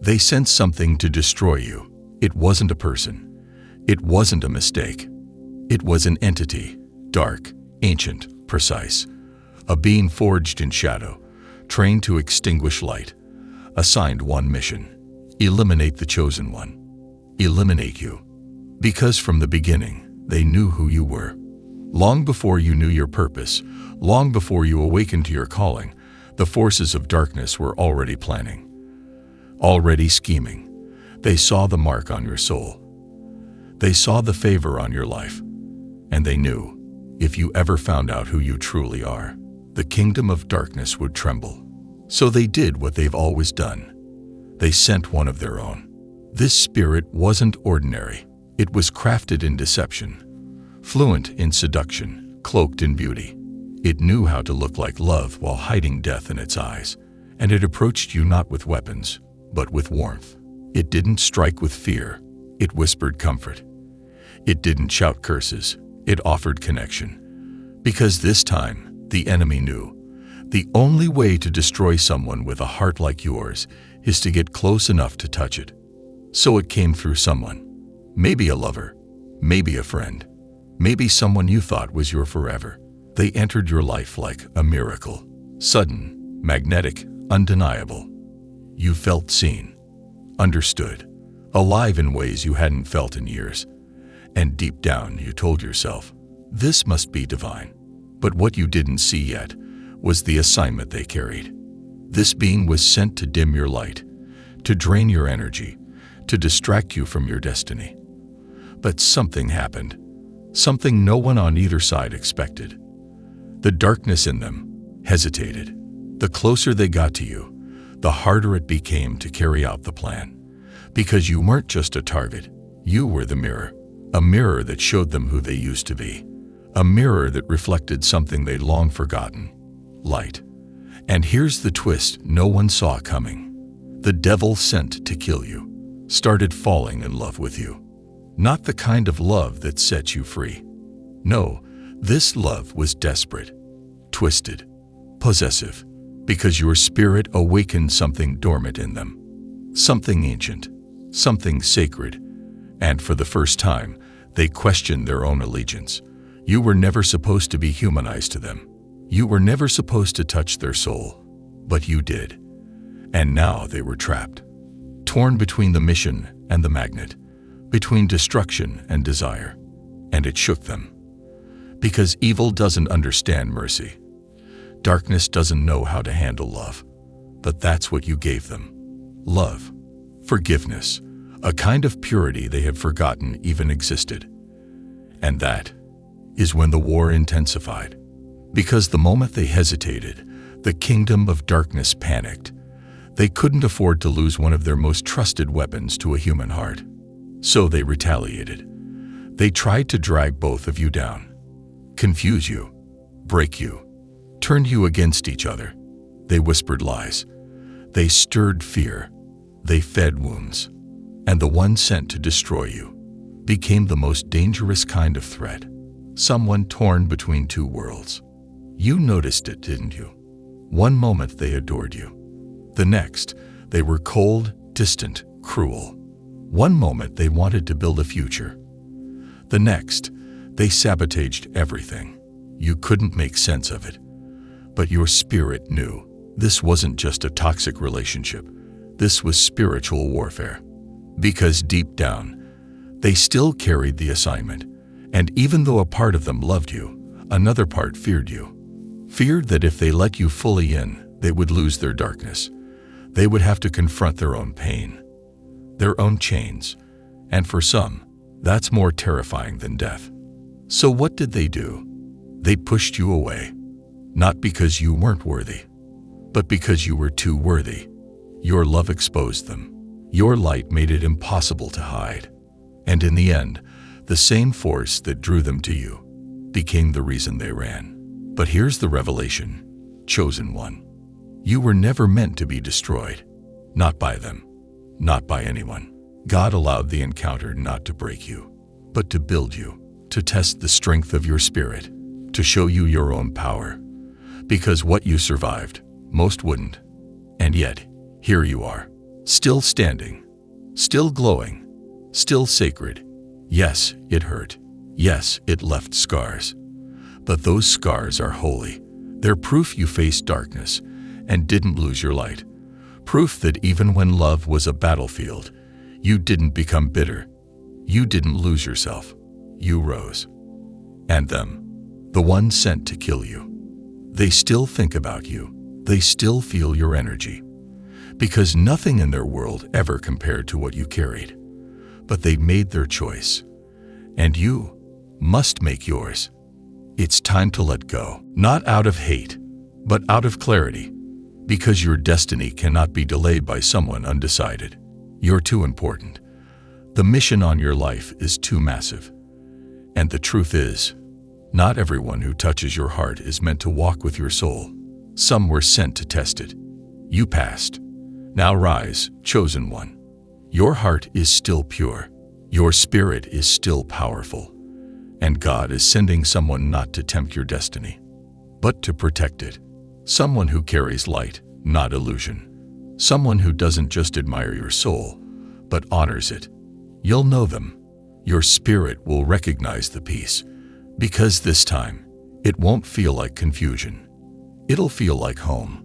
They sent something to destroy you. It wasn't a person. It wasn't a mistake. It was an entity, dark, ancient, precise. A being forged in shadow, trained to extinguish light, assigned one mission: eliminate the chosen one. Eliminate you. Because from the beginning, they knew who you were. Long before you knew your purpose, long before you awakened to your calling, the forces of darkness were already planning, already scheming. They saw the mark on your soul. They saw the favor on your life. And they knew, if you ever found out who you truly are, the kingdom of darkness would tremble. So they did what they've always done. They sent one of their own. This spirit wasn't ordinary. It was crafted in deception, fluent in seduction, cloaked in beauty. It knew how to look like love while hiding death in its eyes. And it approached you not with weapons, but with warmth. It didn't strike with fear. It whispered comfort. It didn't shout curses. It offered connection. Because this time, the enemy knew, the only way to destroy someone with a heart like yours is to get close enough to touch it. So it came through someone. Maybe a lover, maybe a friend, maybe someone you thought was your forever. They entered your life like a miracle. Sudden, magnetic, undeniable. You felt seen, understood, alive in ways you hadn't felt in years. And deep down you told yourself, this must be divine. But what you didn't see yet was the assignment they carried. This being was sent to dim your light, to drain your energy, to distract you from your destiny. But something happened, something no one on either side expected. The darkness in them hesitated. The closer they got to you, the harder it became to carry out the plan. Because you weren't just a target, you were the mirror. A mirror that showed them who they used to be. A mirror that reflected something they'd long forgotten: light. And here's the twist no one saw coming. The devil sent to kill you started falling in love with you. Not the kind of love that sets you free. No, this love was desperate, twisted, possessive, because your spirit awakened something dormant in them. Something ancient, something sacred. And for the first time, they questioned their own allegiance. You were never supposed to be humanized to them. You were never supposed to touch their soul. But you did. And now they were trapped. Torn between the mission and the magnet. Between destruction and desire. And it shook them. Because evil doesn't understand mercy. Darkness doesn't know how to handle love. But that's what you gave them. Love. Forgiveness. A kind of purity they had forgotten even existed. And that is when the war intensified. Because the moment they hesitated, the kingdom of darkness panicked. They couldn't afford to lose one of their most trusted weapons to a human heart. So they retaliated. They tried to drag both of you down, confuse you, break you, turn you against each other. They whispered lies. They stirred fear. They fed wounds. And the one sent to destroy you became the most dangerous kind of threat. Someone torn between two worlds. You noticed it, didn't you? One moment they adored you. The next, they were cold, distant, cruel. One moment they wanted to build a future. The next, they sabotaged everything. You couldn't make sense of it. But your spirit knew. This wasn't just a toxic relationship. This was spiritual warfare. Because deep down, they still carried the assignment. And even though a part of them loved you, another part feared you. Feared that if they let you fully in, they would lose their darkness. They would have to confront their own pain, their own chains. And for some, that's more terrifying than death. So what did they do? They pushed you away. Not because you weren't worthy, but because you were too worthy. Your love exposed them. Your light made it impossible to hide. And in the end, the same force that drew them to you became the reason they ran. But here's the revelation, chosen one. You were never meant to be destroyed. Not by them. Not by anyone. God allowed the encounter not to break you, but to build you, to test the strength of your spirit, to show you your own power. Because what you survived, most wouldn't. And yet, here you are. Still standing, still glowing, still sacred. Yes, it hurt. Yes, it left scars. But those scars are holy. They're proof you faced darkness and didn't lose your light. Proof that even when love was a battlefield, you didn't become bitter. You didn't lose yourself. You rose. And them, the ones sent to kill you, they still think about you. They still feel your energy. Because nothing in their world ever compared to what you carried. But they made their choice. And you must make yours. It's time to let go, not out of hate, but out of clarity. Because your destiny cannot be delayed by someone undecided. You're too important. The mission on your life is too massive. And the truth is, not everyone who touches your heart is meant to walk with your soul. Some were sent to test it. You passed. Now rise, chosen one. Your heart is still pure. Your spirit is still powerful. And God is sending someone not to tempt your destiny, but to protect it. Someone who carries light, not illusion. Someone who doesn't just admire your soul, but honors it. You'll know them. Your spirit will recognize the peace. Because this time, it won't feel like confusion. It'll feel like home.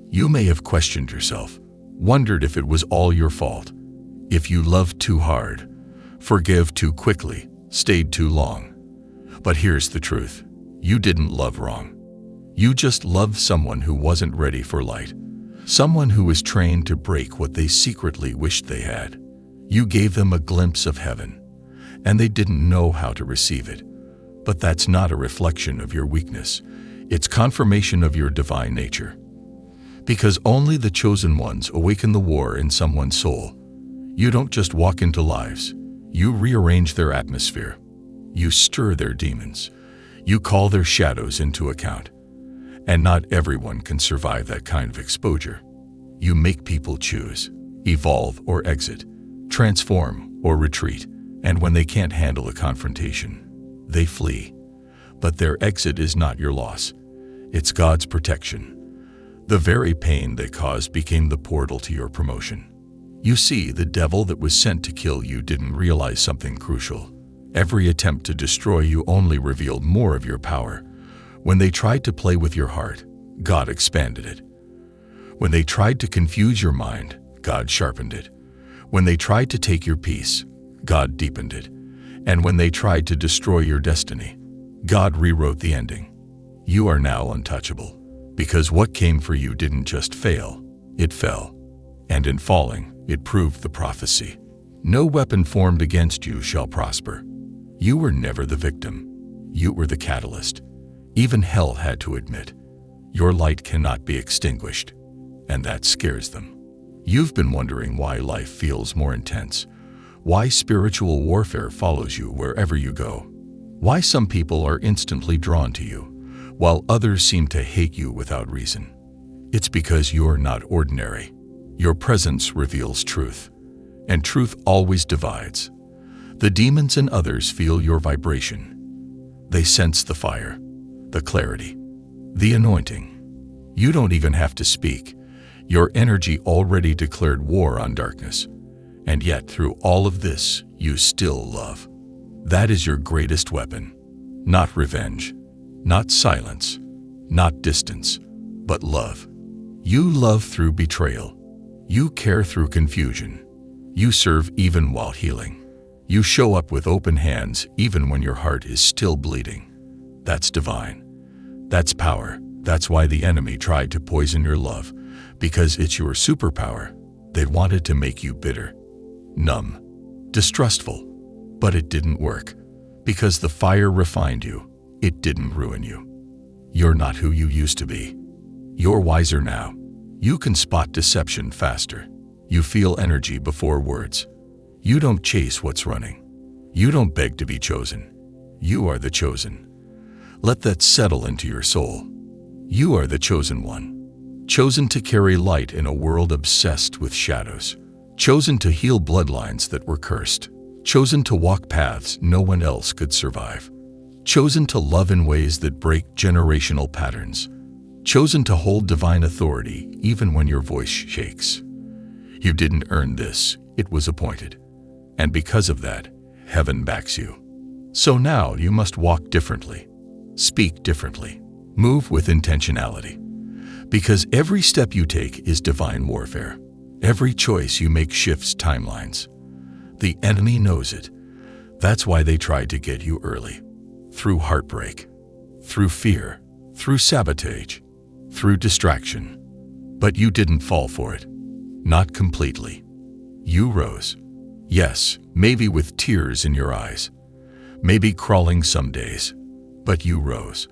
You may have questioned yourself, wondered if it was all your fault, if you loved too hard, forgave too quickly, stayed too long. But here's the truth. You didn't love wrong. You just loved someone who wasn't ready for light. Someone who was trained to break what they secretly wished they had. You gave them a glimpse of heaven, and they didn't know how to receive it. But that's not a reflection of your weakness. It's confirmation of your divine nature. Because only the chosen ones awaken the war in someone's soul. You don't just walk into lives. You rearrange their atmosphere. You stir their demons. You call their shadows into account. And not everyone can survive that kind of exposure. You make people choose, evolve or exit, transform or retreat. And when they can't handle a confrontation, they flee. But their exit is not your loss. It's God's protection. The very pain they caused became the portal to your promotion. You see, the devil that was sent to kill you didn't realize something crucial. Every attempt to destroy you only revealed more of your power. When they tried to play with your heart, God expanded it. When they tried to confuse your mind, God sharpened it. When they tried to take your peace, God deepened it. And when they tried to destroy your destiny, God rewrote the ending. You are now untouchable, because what came for you didn't just fail, it fell. And in falling, it proved the prophecy. No weapon formed against you shall prosper. You were never the victim. You were the catalyst. Even hell had to admit, your light cannot be extinguished. And that scares them. You've been wondering why life feels more intense. Why spiritual warfare follows you wherever you go. Why some people are instantly drawn to you, while others seem to hate you without reason. It's because you're not ordinary. Your presence reveals truth, and truth always divides. The demons and others feel your vibration. They sense the fire, the clarity, the anointing. You don't even have to speak. Your energy already declared war on darkness. And yet, through all of this, you still love. That is your greatest weapon. Not revenge, not silence, not distance, but love. You love through betrayal. You care through confusion. You serve even while healing. You show up with open hands even when your heart is still bleeding. That's divine. That's power. That's why the enemy tried to poison your love, because it's your superpower. They wanted to make you bitter, numb, distrustful, but it didn't work. Because the fire refined you, it didn't ruin you. You're not who you used to be. You're wiser now. You can spot deception faster. You feel energy before words. You don't chase what's running. You don't beg to be chosen. You are the chosen. Let that settle into your soul. You are the chosen one. Chosen to carry light in a world obsessed with shadows. Chosen to heal bloodlines that were cursed. Chosen to walk paths no one else could survive. Chosen to love in ways that break generational patterns. Chosen to hold divine authority even when your voice shakes. You didn't earn this, it was appointed. And because of that, heaven backs you. So now you must walk differently, speak differently, move with intentionality. Because every step you take is divine warfare. Every choice you make shifts timelines. The enemy knows it. That's why they tried to get you early. Through heartbreak, through fear, through sabotage, through distraction. But you didn't fall for it. Not completely. You rose. Yes, maybe with tears in your eyes. Maybe crawling some days. But you rose.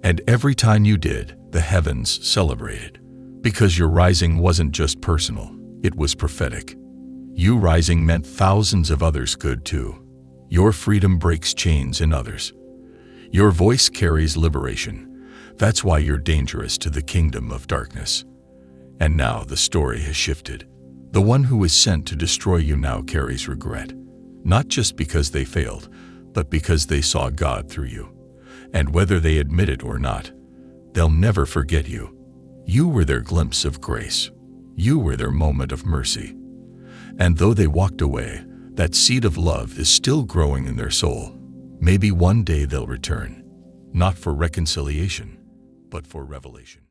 And every time you did, the heavens celebrated. Because your rising wasn't just personal, it was prophetic. You rising meant thousands of others could too. Your freedom breaks chains in others. Your voice carries liberation. That's why you're dangerous to the kingdom of darkness. And now the story has shifted. The one who is sent to destroy you now carries regret. Not just because they failed, but because they saw God through you. And whether they admit it or not, they'll never forget you. You were their glimpse of grace. You were their moment of mercy. And though they walked away, that seed of love is still growing in their soul. Maybe one day they'll return, not for reconciliation, but for revelation.